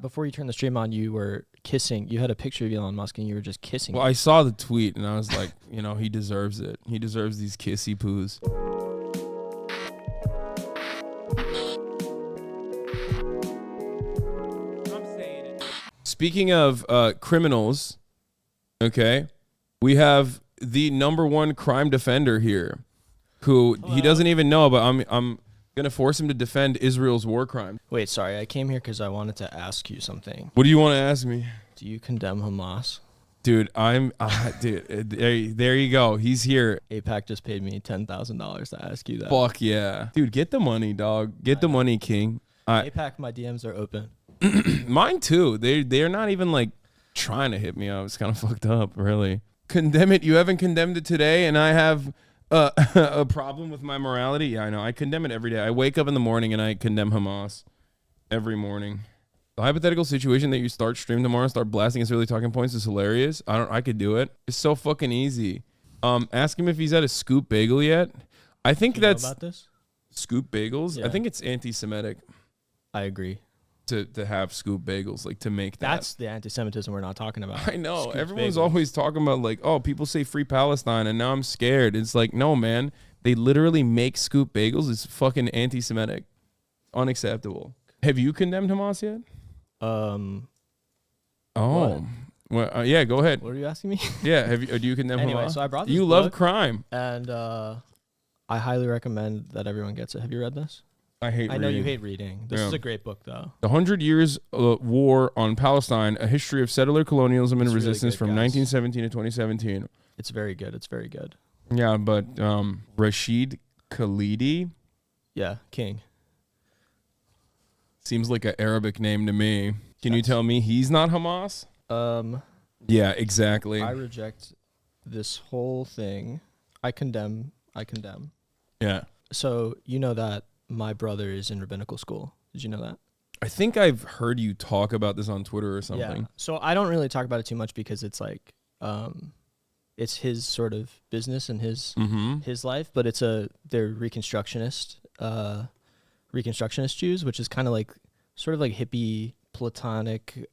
Before you turned the stream on, you were kissing. You had a picture of Elon Musk, and you were just kissing. Well, I saw the tweet, and I was like, you know, he deserves it. He deserves these kissy poos. Speaking of criminals, okay, we have the #1 crime defender here, who he doesn't even know, but I'm gonna force him to defend Israel's war crime. Wait, sorry, I came here because I wanted to ask you something. What do you want to ask me? Do you condemn Hamas? Dude, dude, there you go. He's here. APAC just paid me $10,000 to ask you that. Fuck yeah. Dude, get the money, dog. Get the money, king. APAC, my DMs are open. Mine too. They're not even like trying to hit me up. It's kind of fucked up, really. Condemn it. You haven't condemned it today, and I have a problem with my morality. Yeah, I know. I condemn it every day. I wake up in the morning and I condemn Hamas every morning. The hypothetical situation that you start stream tomorrow and start blasting Israeli talking points is hilarious. I could do it. It's so fucking easy. Ask him if he's had a scoop bagel yet. I think Do you that's know about this? scoop bagels. Yeah. I think it's anti-Semitic I agree. to have scoop bagels, like to make that. That's the anti-Semitism we're not talking about. I know. Scoop Everyone's bagels. always talking about like, oh, people say free Palestine and now I'm scared. It's like, no, man. They literally make scoop bagels. It's fucking anti-Semitic. Unacceptable. Have you condemned Hamas yet? Oh. Well, yeah, go ahead. What are you asking me? Yeah, have you? Do you condemn Anyway, Hamas? so I brought this You love book. crime. And I highly recommend that everyone gets it. Have you read this? I hate I know reading. you hate reading. This is a great book, though. The 100 Years War on Palestine, a history of settler colonialism and It's really resistance good, from guys. 1917 to 2017. It's very good. It's very good. Yeah, but Rashid Khalidi Yeah, King. seems like an Arabic name to me. Can you tell me he's not Hamas? Yeah, exactly. I reject this whole thing. I condemn. Yeah. So you know that my brother is in rabbinical school. Did you know that? I think I've heard you talk about this on Twitter or something. Yeah. So I don't really talk about it too much because it's like, it's his sort of business and his life, but they're Reconstructionist Jews, which is kind of like sort of like hippie Platonic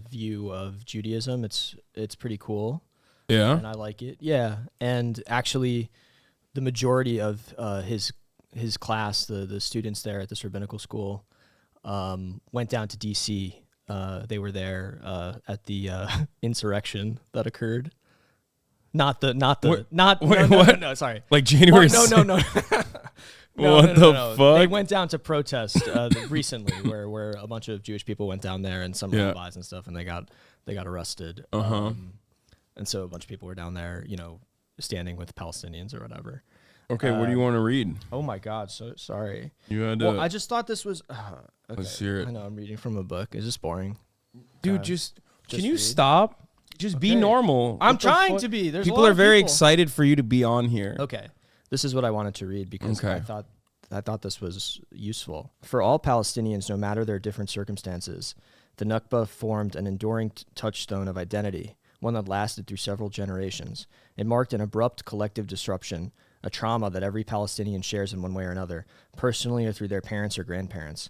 view of Judaism. It's pretty cool. Yeah. And I like it. Yeah. And actually the majority of his class, the students there at this rabbinical school, went down to DC. They were there at the insurrection that occurred. What? No, sorry. Like January No. No, what the fuck? They went down to protest recently, where a bunch of Jewish people went down there and some rabbis and stuff, and they got arrested. And so a bunch of people were down there, standing with Palestinians or whatever. Okay, what do you want to read? Oh my God, so sorry. You had Well, I just thought this was. Okay. Let's hear it. I know I'm reading from a book. Is this boring? Dude, Okay. can you read. stop? Just be Okay. normal. I'm What the trying fuck? to be. There's a people lot are of very people. excited for you to be on here. Okay, this is what I wanted to read because Okay. I thought this was useful. For all Palestinians, no matter their different circumstances, the Nakba formed an enduring touchstone of identity, one that lasted through several generations. It marked an abrupt collective disruption, a trauma that every Palestinian shares in one way or another, personally or through their parents or grandparents.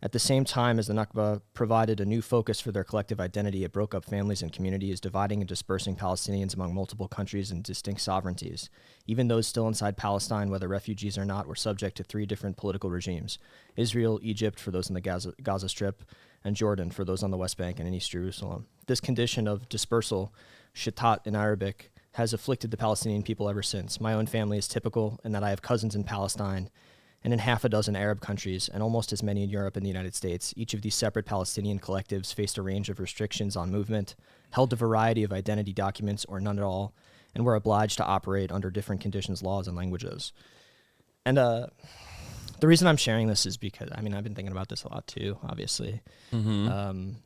At the same time as the Nakba provided a new focus for their collective identity, it broke up families and communities, dividing and dispersing Palestinians among multiple countries and distinct sovereignties. Even those still inside Palestine, whether refugees or not, were subject to 3 different political regimes: Israel, Egypt for those in the Gaza Strip, and Jordan for those on the West Bank and in East Jerusalem. This condition of dispersal, shitat in Arabic, has afflicted the Palestinian people ever since. My own family is typical in that I have cousins in Palestine and in half a dozen Arab countries, and almost as many in Europe and the United States. Each of these separate Palestinian collectives faced a range of restrictions on movement, held a variety of identity documents or none at all, and were obliged to operate under different conditions, laws, and languages. And the reason I'm sharing this is because, I've been thinking about this a lot too, obviously. And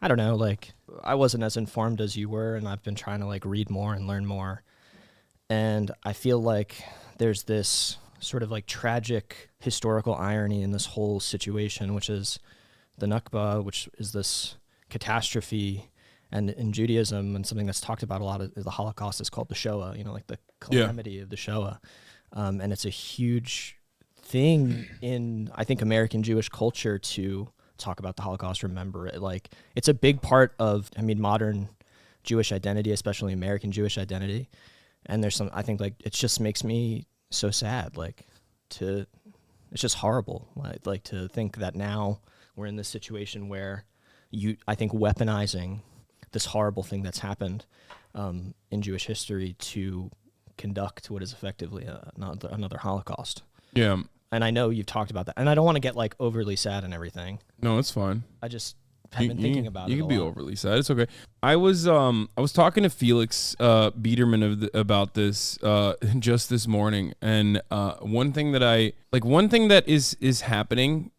I don't know, I wasn't as informed as you were, and I've been trying to read more and learn more. And I feel like there's this sort of tragic historical irony in this whole situation, which is the Nakba, which is this catastrophe. And in Judaism, and something that's talked about a lot of the Holocaust is called the Shoah, the calamity of the Shoah. And it's a huge thing in, I think, American Jewish culture to talk about the Holocaust, remember it. Like, it's a big part of, I mean, modern Jewish identity, especially American Jewish identity. And there's some, I think, like, it just makes me so sad, like, it's just horrible, like to think that now we're in this situation where I think weaponizing this horrible thing that's happened in Jewish history to conduct what is effectively another Holocaust. Yeah. And I know you've talked about that, and I don't want to get like overly sad and everything. No, it's fine. I just have been thinking about it. You can be overly sad. It's okay. I was talking to Felix Biederman about this just this morning, and one thing that is happening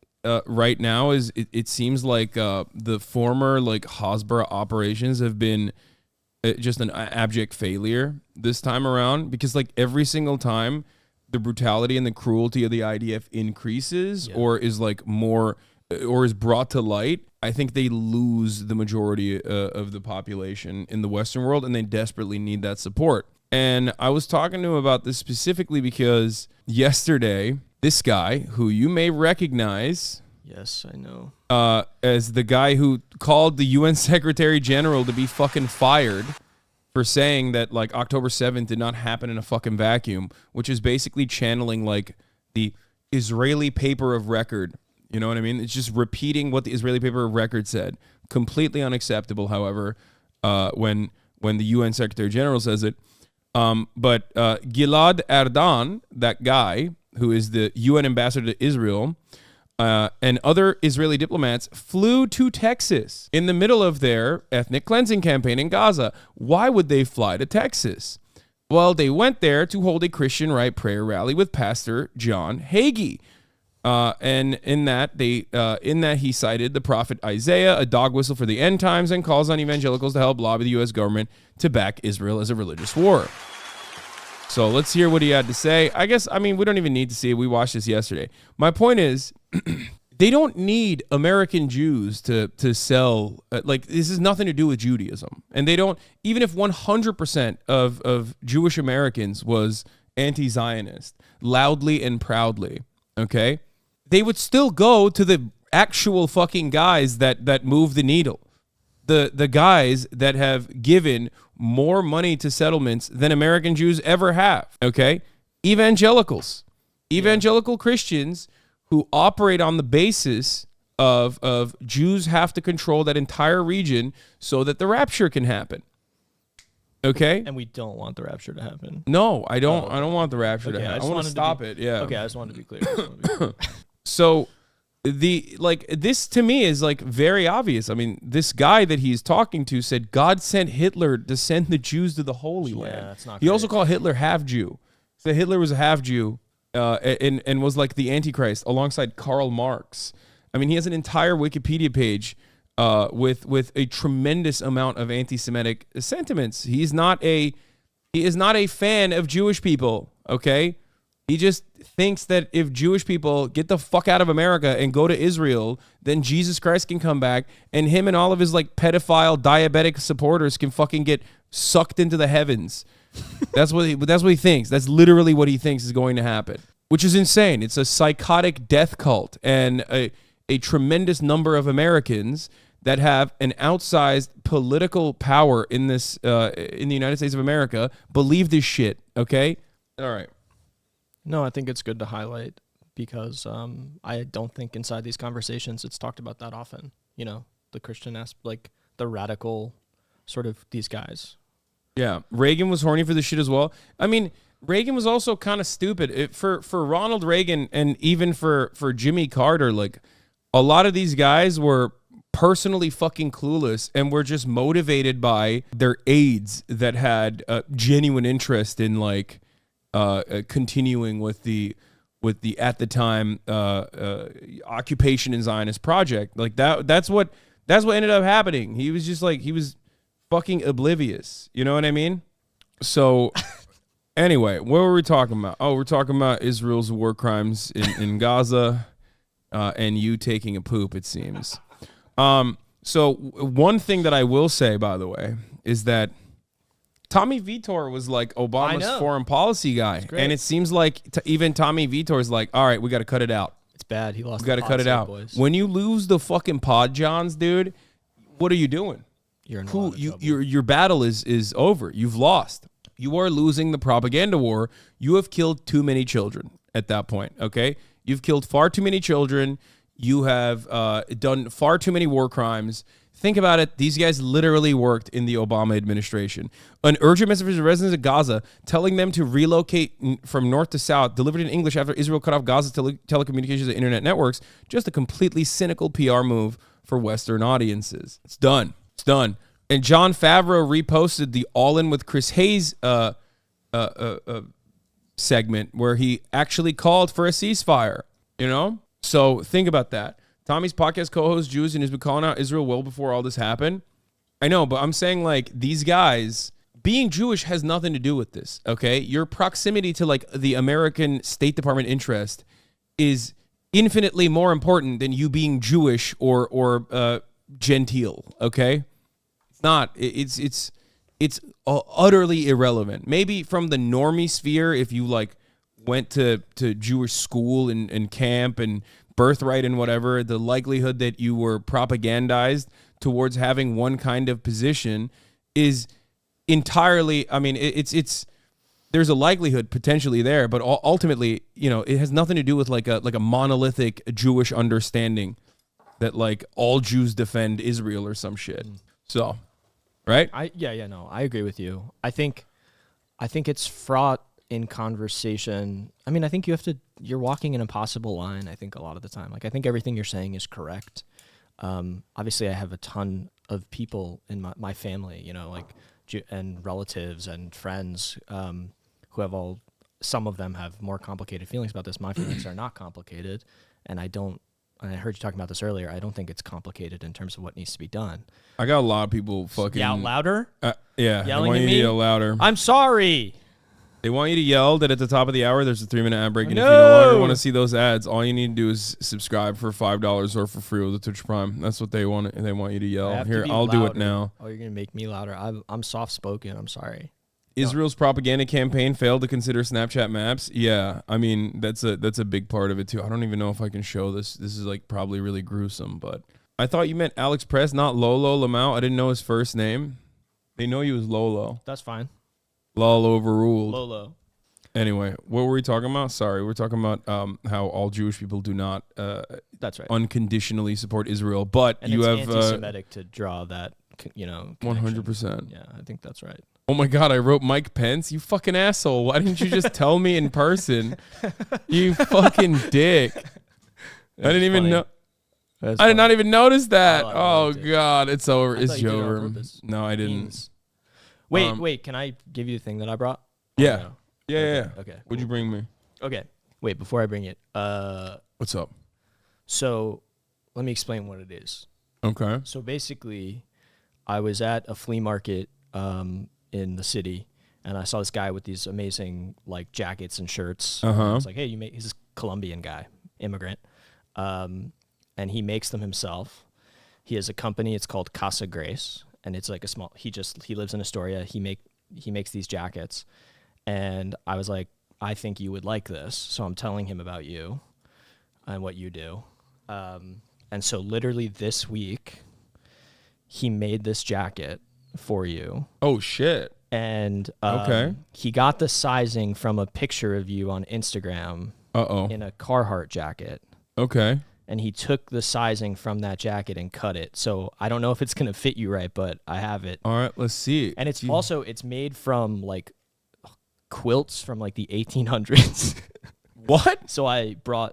right now is it seems like the former like Hasbara operations have been just an abject failure this time around, because like every single time the brutality and the cruelty of the IDF increases or is like more or is brought to light, I think they lose the majority of the population in the Western world, and they desperately need that support. And I was talking to him about this specifically because yesterday, this guy, who you may recognize... Yes, I know. As the guy who called the UN Secretary General to be fucking fired for saying that like October 7th did not happen in a fucking vacuum, which is basically channeling like the Israeli paper of record. You know what I mean? It's just repeating what the Israeli paper of record said. Completely unacceptable, however, when the UN Secretary General says it. But Gilad Erdan, that guy who is the UN ambassador to Israel, and other Israeli diplomats flew to Texas in the middle of their ethnic cleansing campaign in Gaza. Why would they fly to Texas? Well, they went there to hold a Christian right prayer rally with Pastor John Hagee. And in that he cited the prophet Isaiah, a dog whistle for the end times, and calls on evangelicals to help lobby the U.S. government to back Israel as a religious war. So let's hear what he had to say. We don't even need to see it. We watched this yesterday. My point is, they don't need American Jews to sell. This has nothing to do with Judaism. And they don't, even if 100% of Jewish Americans was anti-Zionist, loudly and proudly, okay, they would still go to the actual fucking guys that move the needle. The guys that have given more money to settlements than American Jews ever have, okay? Evangelicals. Evangelical Christians who operate on the basis of Jews have to control that entire region so that the rapture can happen. Okay? And we don't want the rapture to happen. No, I don't. I don't want the rapture to happen. I want to stop it. Yeah. Okay, I just wanted to be clear. So this to me is like very obvious. I mean, this guy that he's talking to said God sent Hitler to send the Jews to the Holy Land. That's not he also called Hitler half Jew. Said Hitler was a half Jew, and was like the Antichrist alongside Karl Marx. I mean, he has an entire Wikipedia page with a tremendous amount of anti-Semitic sentiments. He is not a fan of Jewish people. Okay. He just thinks that if Jewish people get the fuck out of America and go to Israel, then Jesus Christ can come back, and him and all of his like pedophile diabetic supporters can fucking get sucked into the heavens. That's what he thinks. That's literally what he thinks is going to happen, which is insane. It's a psychotic death cult, and a tremendous number of Americans that have an outsized political power in this in the United States of America believe this shit. Okay, all right. No, I think it's good to highlight because I don't think inside these conversations it's talked about that often. You know, the Christian aspect, like the radical sort of these guys. Yeah, Reagan was horny for this shit as well. I mean, Reagan was also kind of stupid. For Ronald Reagan and even for Jimmy Carter, like a lot of these guys were personally fucking clueless and were just motivated by their aides that had genuine interest in like continuing with the at the time occupation and Zionist project. Like that's what ended up happening. He was just like, he was fucking oblivious. You know what I mean? So anyway, what were we talking about? Oh, we're talking about Israel's war crimes in Gaza and you taking a poop, it seems. So one thing that I will say, by the way, is that Tommy Vitor was like Obama's foreign policy guy. And it seems like even Tommy Vitor is like, all right, we got to cut it out. bad. He lost. You got to cut it out. Boys. When you lose the fucking pod Johns, dude, what are you doing? You're in a lot of trouble. Your battle is over. You've lost. You are losing the propaganda war. You have killed too many children at that point, okay? You've killed far too many children. You have done far too many war crimes. Think about it. These guys literally worked in the Obama administration. An urgent message for the residents of Gaza telling them to relocate from north to south, delivered in English after Israel cut off Gaza's telecommunications and internet networks. Just a completely cynical PR move for Western audiences. It's done. It's done. And Jon Favreau reposted the All In with Chris Hayes segment where he actually called for a ceasefire, you know? So think about that. Tommy's podcast co-host Jews and has been calling out Israel well before all this happened. I know, but I'm saying like these guys being Jewish has nothing to do with this. Okay. Your proximity to like the American State Department interest is infinitely more important than you being Jewish or genteel. Okay. It's not, it's utterly irrelevant. Maybe from the normie sphere, if you like went to Jewish school and camp and birthright and whatever, the likelihood that you were propagandized towards having one kind of position is entirely, I mean, it's there's a likelihood potentially there, but ultimately, you know, it has nothing to do with like a monolithic Jewish understanding that like all Jews defend Israel or some shit. So, right? I agree with you. I think it's fraught in conversation. I mean, I think you're walking an impossible line, I think, a lot of the time. Like, I think everything you're saying is correct. Obviously, I have a ton of people in my family, you know, like, and relatives and friends who have some of them have more complicated feelings about this. My feelings are not complicated, and I heard you talking about this earlier, I don't think it's complicated in terms of what needs to be done. I got a lot of people fucking... Yell louder? Yeah. Yelling I want at you me? to yell louder. I'm sorry! They want you to yell that at the top of the hour, there's a 3-minute ad break. And if you no longer want to see those ads, all you need to do is subscribe for $5 or for free with the Twitch Prime. That's what they want. They want you to yell. Here, I'll do it now. Oh, you're going to make me louder. I'm soft-spoken. I'm sorry. Israel's propaganda campaign failed to consider Snapchat maps. Yeah, I mean, that's a big part of it, too. I don't even know if I can show this. This is, like, probably really gruesome, but... I thought you meant Alex Press, not Lolo Lamau. I didn't know his first name. They know you as Lolo. That's fine. LolOverruled. Lolo. Anyway, what were we talking about? Sorry, we're talking about how all Jewish people do not that's right. unconditionally support Israel, but and you it's have anti-Semitic to draw that, you know, 100%. Yeah, I think that's right. Oh my God, I wrote Mike Pence. You fucking asshole. Why didn't you just tell me in person? You fucking dick. I didn't even know. I did not even notice that. Oh God, it's over. It's over. No, I didn't. Wait, can I give you the thing that I brought? Yeah. No? Yeah. Okay. Cool. What'd you bring me? Okay. Wait, before I bring it. What's up? So, let me explain what it is. Okay. So basically, I was at a flea market in the city, and I saw this guy with these amazing like jackets and shirts. I was like, hey, he's this Colombian guy, immigrant, and he makes them himself. He has a company. It's called Casa Grace, and it's like a small. He lives in Astoria. He makes these jackets. And I was like, I think you would like this. So I'm telling him about you and what you do. And so literally this week, he made this jacket for you. Oh, shit. And okay. He got the sizing from a picture of you on Instagram in a Carhartt jacket. Okay. And he took the sizing from that jacket and cut it. So I don't know if it's going to fit you right, but I have it. All right, let's see. And it's made from like quilts from like the 1800s. What? So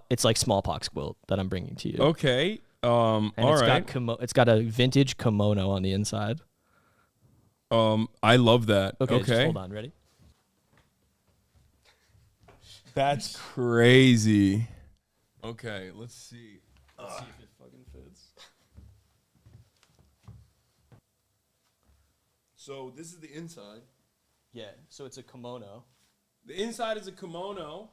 it's like smallpox quilt that I'm bringing to you. Okay. And it's got a vintage kimono on the inside. I love that. Okay. Just hold on. Ready? That's crazy. Okay, let's see. Let's see if it fucking fits. So this is the inside. Yeah, so it's a kimono. The inside is a kimono.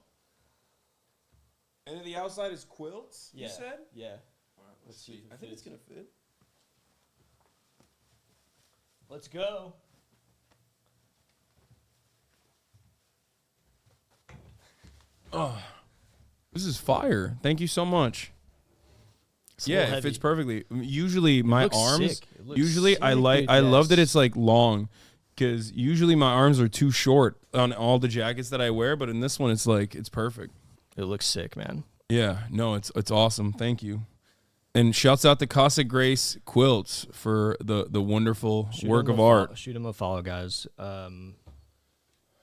And then the outside is quilts, you said? Yeah. All right, let's see. I think it's going to fit. Let's go. Oh. This is fire. Thank you so much. Yeah, it fits perfectly. Usually my arms. Usually sick, I like. Dude, I love that it's like long, because usually my arms are too short on all the jackets that I wear. But in this one, it's like it's perfect. It looks sick, man. Yeah, no, it's awesome. Thank you. And shouts out to Casa Grace Quilts for the wonderful work of art. Shoot him a follow, guys.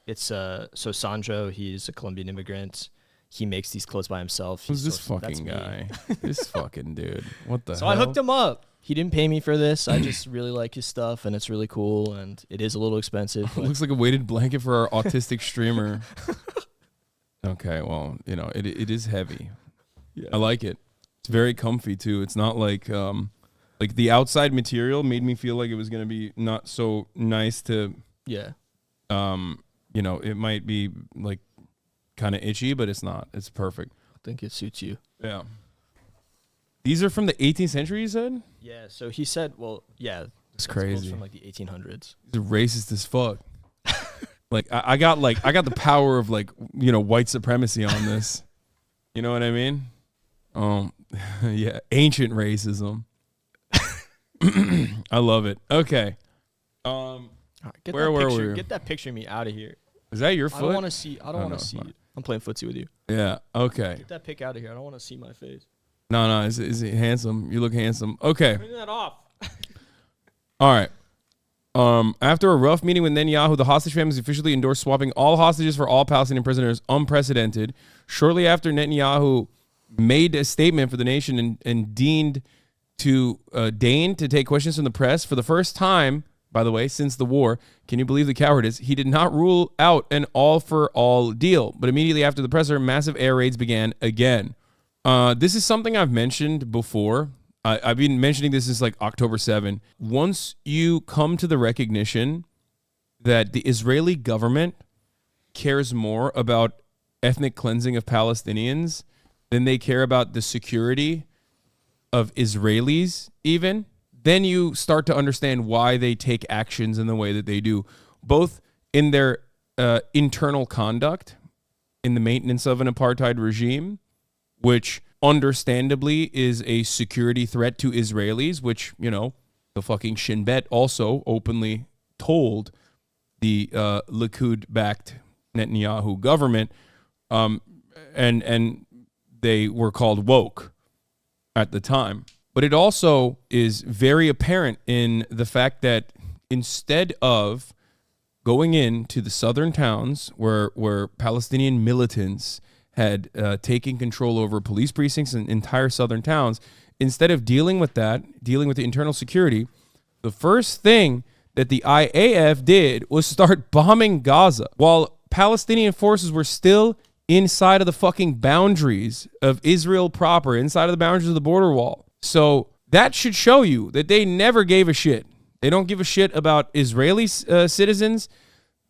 It's so Sandro, he's a Colombian immigrant. He makes these clothes by himself. Who's this fucking guy? This fucking dude. What the hell? So I hooked him up. He didn't pay me for this. I just really like his stuff, and it's really cool, and it is a little expensive. It looks like a weighted blanket for our autistic streamer. Okay, well, you know, it is heavy. Yeah. I like it. It's very comfy, too. It's not like the outside material made me feel like it was going to be not so nice to... Yeah. You know, it might be, like, kind of itchy, but it's not. It's perfect. I think it suits you. Yeah. These are from the 18th century, you said? Yeah, so he said, well, yeah. It's crazy. From like the 1800s. These are racist as fuck. Like, I got the power of, like, you know, white supremacy on this. You know what I mean? Yeah, ancient racism. I love it. Okay. Where were we? Get that picture of me out of here. Is that your foot? I don't want to see. I don't want to see. I'm playing footsie with you. Yeah. Okay. Get that pic out of here. I don't want to see my face. No. Is he handsome? You look handsome. Okay. Turn that off. All right. After a rough meeting with Netanyahu, the hostage families officially endorsed swapping all hostages for all Palestinian prisoners, unprecedented. Shortly after Netanyahu made a statement for the nation and deigned to take questions from the press for the first time, by the way, since the war. Can you believe the cowardice? He did not rule out an all-for-all deal, but immediately after the presser, massive air raids began again. This is something I've mentioned before. I've been mentioning this since like October 7. Once you come to the recognition that the Israeli government cares more about ethnic cleansing of Palestinians than they care about the security of Israelis even, then you start to understand why they take actions in the way that they do, both in their internal conduct, in the maintenance of an apartheid regime, which understandably is a security threat to Israelis, which, you know, the fucking Shin Bet also openly told the Likud-backed Netanyahu government, and they were called woke at the time. But it also is very apparent in the fact that instead of going into the southern towns where Palestinian militants had taken control over police precincts and entire southern towns, instead of dealing with the internal security, the first thing that the IAF did was start bombing Gaza while Palestinian forces were still inside of the fucking boundaries of Israel proper, inside of the boundaries of the border wall. So that should show you that they never gave a shit. They don't give a shit about Israeli citizens.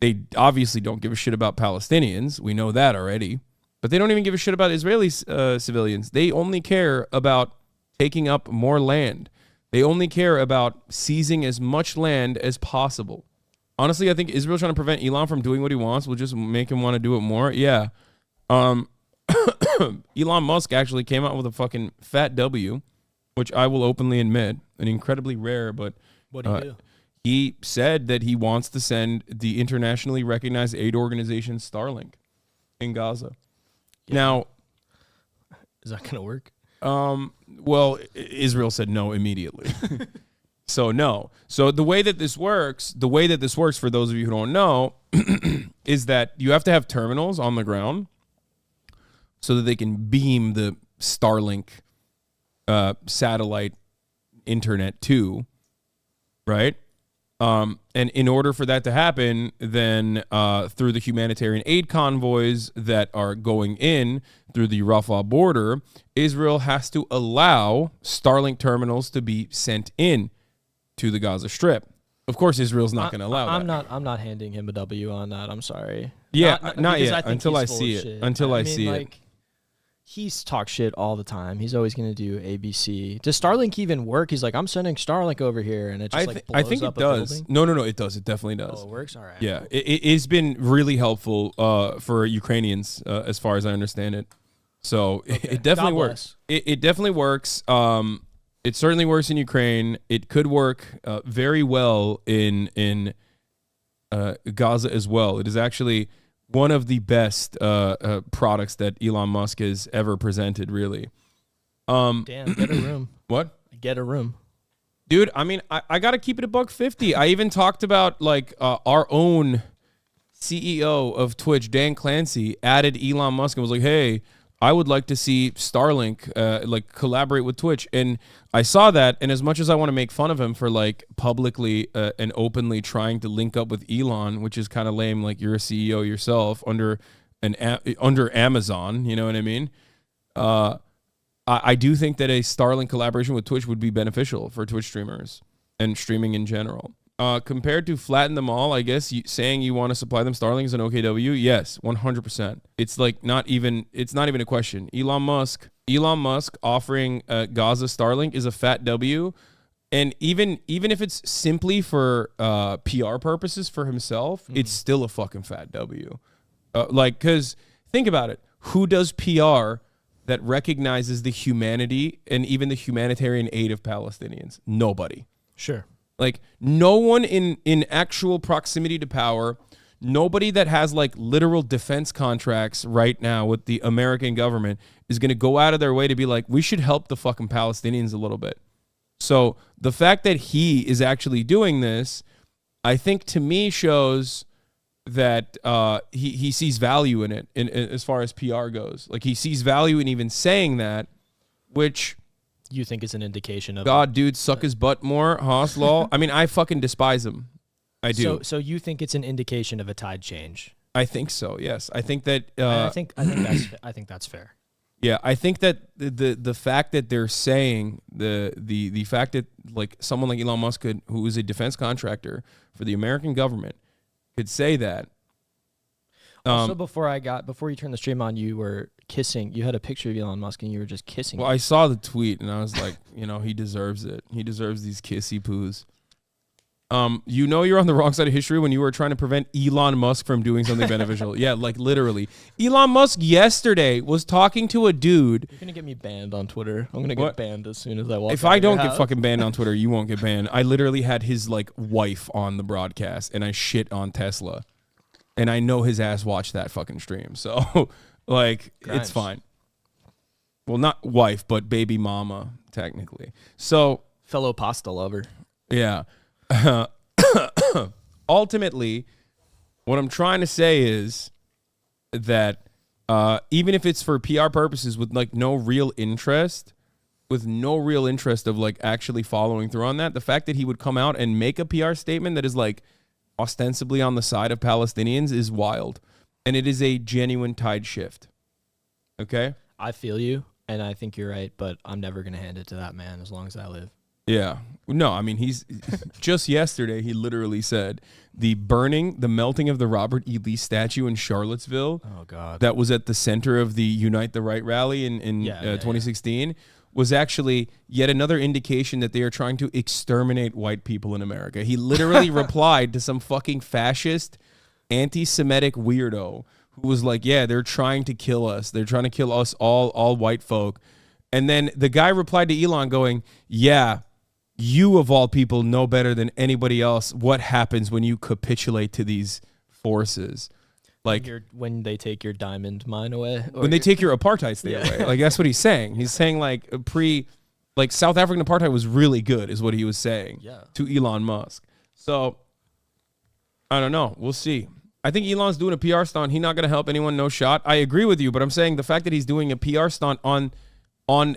They obviously don't give a shit about Palestinians. We know that already. But they don't even give a shit about Israeli civilians. They only care about taking up more land. They only care about seizing as much land as possible. Honestly, I think Israel trying to prevent Elon from doing what he wants will just make him want to do it more. Yeah. Elon Musk actually came out with a fucking fat W, which I will openly admit, an incredibly rare, but what did he do? He said that he wants to send the internationally recognized aid organization Starlink in Gaza. Yeah. Now, is that going to work? Well, Israel said no immediately. So no. So the way that this works for those of you who don't know, is that you have to have terminals on the ground so that they can beam the Starlink satellite internet to, right? And in order for that to happen, then through the humanitarian aid convoys that are going in through the Rafah border, Israel has to allow Starlink terminals to be sent in to the Gaza Strip. Of course, Israel's not going to allow that. I'm not handing him a W on that. I'm sorry. Yeah, not yet. Until I see it. Until I see it. He's talked shit all the time. He's always going to do ABC. Does Starlink even work? He's like, I'm sending Starlink over here, and it just blows I think up it does. No, it does. It definitely does. Oh, it works? All right. Yeah, it's been really helpful for Ukrainians, as far as I understand it. So Okay. it definitely God works. It definitely works. It certainly works in Ukraine. It could work very well in Gaza as well. It is actually one of the best products that Elon Musk has ever presented, really. Damn, get a room. What? Get a room. Dude, I mean, I got to keep it $150. I even talked about, like, our own CEO of Twitch, Dan Clancy, added Elon Musk and was like, hey, I would like to see Starlink like collaborate with Twitch. And I saw that, and as much as I want to make fun of him for like publicly and openly trying to link up with Elon, which is kind of lame, like you're a CEO yourself under under Amazon, you know what I mean? I do think that a Starlink collaboration with Twitch would be beneficial for Twitch streamers and streaming in general. Compared to flatten them all, I guess saying you want to supply them Starlinks and OKW, yes, 100%. It's like not even a question. Elon Musk offering Gaza Starlink is a fat W, and even if it's simply for PR purposes for himself, it's still a fucking fat W. Like, because think about it, who does PR that recognizes the humanity and even the humanitarian aid of Palestinians? Nobody. Sure. Like, no one in actual proximity to power, nobody that has like literal defense contracts right now with the American government is going to go out of their way to be like, we should help the fucking Palestinians a little bit. So the fact that he is actually doing this, I think to me shows that he sees value in it in as far as PR goes. Like, he sees value in even saying that, which... You think is an indication of God, dude, suck his butt more, Haas lol. I mean, I fucking despise him. I do. So you think it's an indication of a tide change? I think so. Yes, I think that. I think that's fair. Yeah, I think that the fact that they're saying the fact that like someone like Elon Musk who is a defense contractor for the American government could say that. Also, before you turned the stream on, you were kissing. You had a picture of Elon Musk, and you were just kissing. Well, I saw the tweet, and I was like, he deserves it. He deserves these kissy poos. You're on the wrong side of history when you were trying to prevent Elon Musk from doing something beneficial. Yeah, like literally. Elon Musk yesterday was talking to a dude. You're gonna get me banned on Twitter. I'm gonna get banned as soon as I walk. If I don't get fucking banned on Twitter, you won't get banned. I literally had his like wife on the broadcast, and I shit on Tesla. And I know his ass watched that fucking stream. So, like, Grimes. It's fine. Well, not wife, but baby mama, technically. So, fellow pasta lover. Yeah. Ultimately, what I'm trying to say is that even if it's for PR purposes with, like, no real interest of, like, actually following through on that, the fact that he would come out and make a PR statement that is, like, ostensibly on the side of Palestinians is wild. And it is a genuine tide shift. Okay? I feel you, and I think you're right, but I'm never going to hand it to that man as long as I live. Yeah. No, I mean, he's... just yesterday, he literally said the melting of the Robert E. Lee statue in Charlottesville... Oh, God. ...that was at the center of the Unite the Right rally in 2016... was actually yet another indication that they are trying to exterminate white people in America. He literally replied to some fucking fascist, anti-Semitic weirdo who was like, yeah, they're trying to kill us. They're trying to kill us all white folk. And then the guy replied to Elon going, yeah, you of all people know better than anybody else what happens when you capitulate to these forces. Like when they take your diamond mine away, when they take your apartheid state away, like that's what he's saying. He's saying like South African apartheid was really good, is what he was saying to Elon Musk. So I don't know. We'll see. I think Elon's doing a PR stunt. He's not going to help anyone. No shot. I agree with you, but I'm saying the fact that he's doing a PR stunt on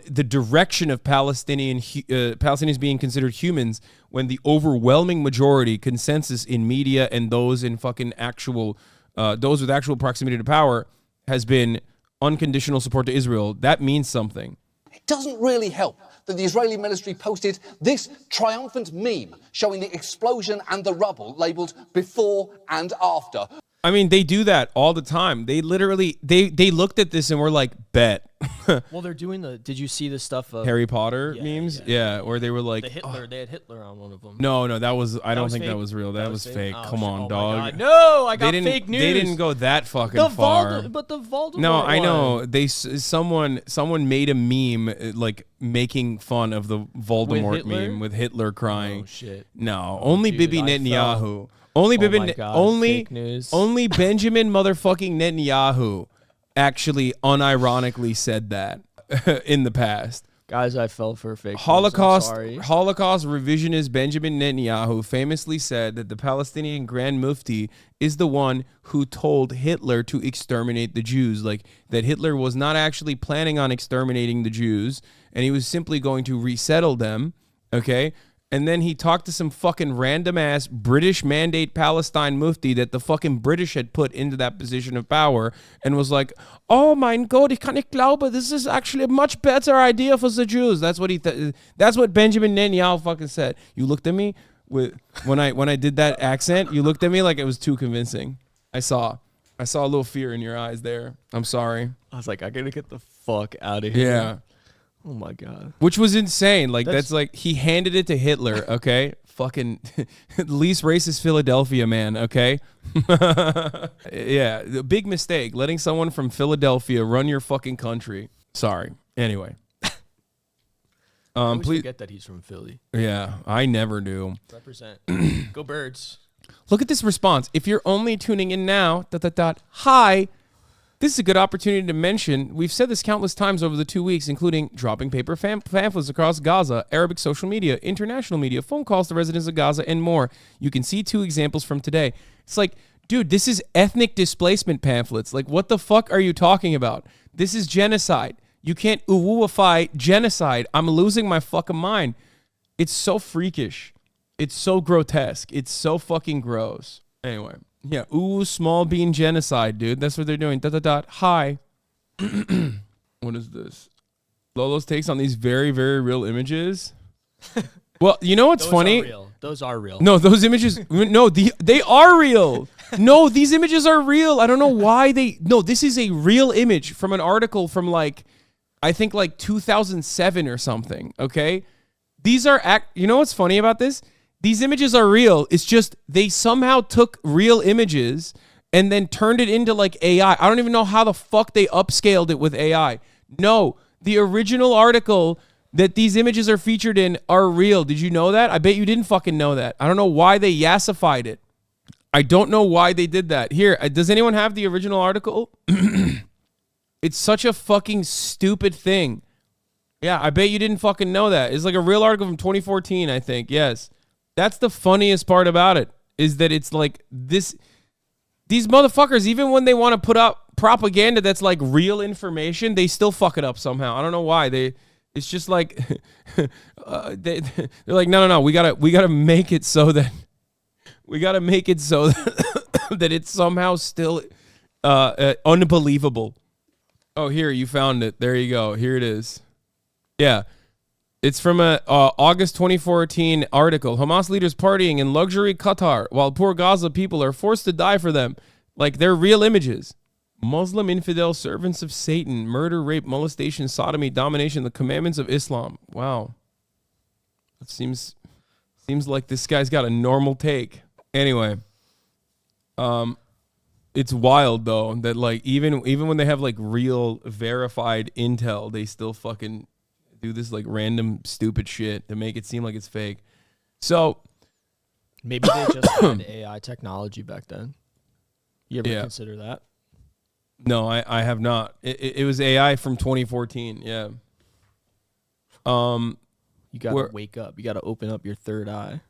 the direction of Palestinians being considered humans, when the overwhelming majority consensus in media and those in fucking actual those with actual proximity to power has been unconditional support to Israel, that means something. It doesn't really help that the Israeli military posted this triumphant meme showing the explosion and the rubble labelled before and after. I mean, they do that all the time. They literally they looked at this and were like, bet. Well, they're doing did you see the stuff of Harry Potter memes? Yeah, where they were like, the Hitler. They had Hitler on one of them. No, that was. I don't think fake? that was real. That was fake. Oh, Come on, my dog. God. No, I got They fake news. They didn't go that fucking far. But the Voldemort. No, I know. one. Someone made a meme like making fun of the Voldemort meme with Hitler crying. Oh shit. No, only dude, Bibi I Netanyahu. Only Oh Bibi. my God, only fake news. only Benjamin motherfucking Netanyahu actually unironically said that in the past. Guys, I fell for fake Holocaust news. I'm sorry. Holocaust revisionist Benjamin Netanyahu famously said that the Palestinian Grand Mufti is the one who told Hitler to exterminate the Jews, like that Hitler was not actually planning on exterminating the Jews and he was simply going to resettle them, okay? And then he talked to some fucking random ass British mandate Palestine mufti that the fucking British had put into that position of power and was like, oh mein Gott, ich kann nicht glauben, this is actually a much better idea for the Jews. That's what that's what Benjamin Netanyahu fucking said. You looked at me when I did that accent, you looked at me like it was too convincing. I saw a little fear in your eyes there. I'm sorry. I was like, I gotta get the fuck out of here. Yeah. Oh my God. Which was insane. Like that's like he handed it to Hitler, okay? Fucking least racist Philadelphia man, okay? Yeah, big mistake letting someone from Philadelphia run your fucking country. Sorry. Anyway. I always please forget that he's from Philly. Yeah, I never do. Represent. Go Birds. Look at this response. If you're only tuning in now, hi. This is a good opportunity to mention, we've said this countless times over the 2 weeks, including dropping paper pamphlets across Gaza, Arabic social media, international media, phone calls to residents of Gaza, and more. You can see 2 examples from today. It's like, dude, this is ethnic displacement pamphlets. Like, what the fuck are you talking about? This is genocide. You can't uwuify genocide. I'm losing my fucking mind. It's so freakish. It's so grotesque. It's so fucking gross. Anyway. Yeah, ooh, small bean genocide, dude. That's what they're doing. Hi. What is this? Lolo's takes on these very, very real images. Well, you know what's funny? Those are real. No, those images. No, they are real. No, these images are real. I don't know why No, this is a real image from an article from I think 2007 or something. Okay, these are You know what's funny about this? These images are real. It's just they somehow took real images and then turned it into AI. I don't even know how the fuck they upscaled it with AI. No, the original article that these images are featured in are real. Did you know that? I bet you didn't fucking know that. I don't know why they yassified it. I don't know why they did that. Here, does anyone have the original article? It's such a fucking stupid thing. Yeah, I bet you didn't fucking know that. It's like a real article from 2014, I think. Yes. That's the funniest part about it, is that it's like this. These motherfuckers, even when they want to put up propaganda that's like real information, they still fuck it up somehow. I don't know why. It's just like they're like, no. We gotta make it so that that it's somehow still unbelievable. Oh, here, you found it. There you go. Here it is. Yeah. It's from a August 2014 article. Hamas leaders partying in luxury Qatar while poor Gaza people are forced to die for them. Like they're real images. Muslim infidel servants of Satan, murder, rape, molestation, sodomy, domination, the commandments of Islam. Wow. It seems like this guy's got a normal take. Anyway, it's wild though that even when they have real verified intel, they still fucking do this random stupid shit to make it seem like it's fake. So maybe they just had AI technology back then. You ever consider that? No, I have not. It was AI from 2014. Yeah. You gotta wake up. You gotta open up your third eye.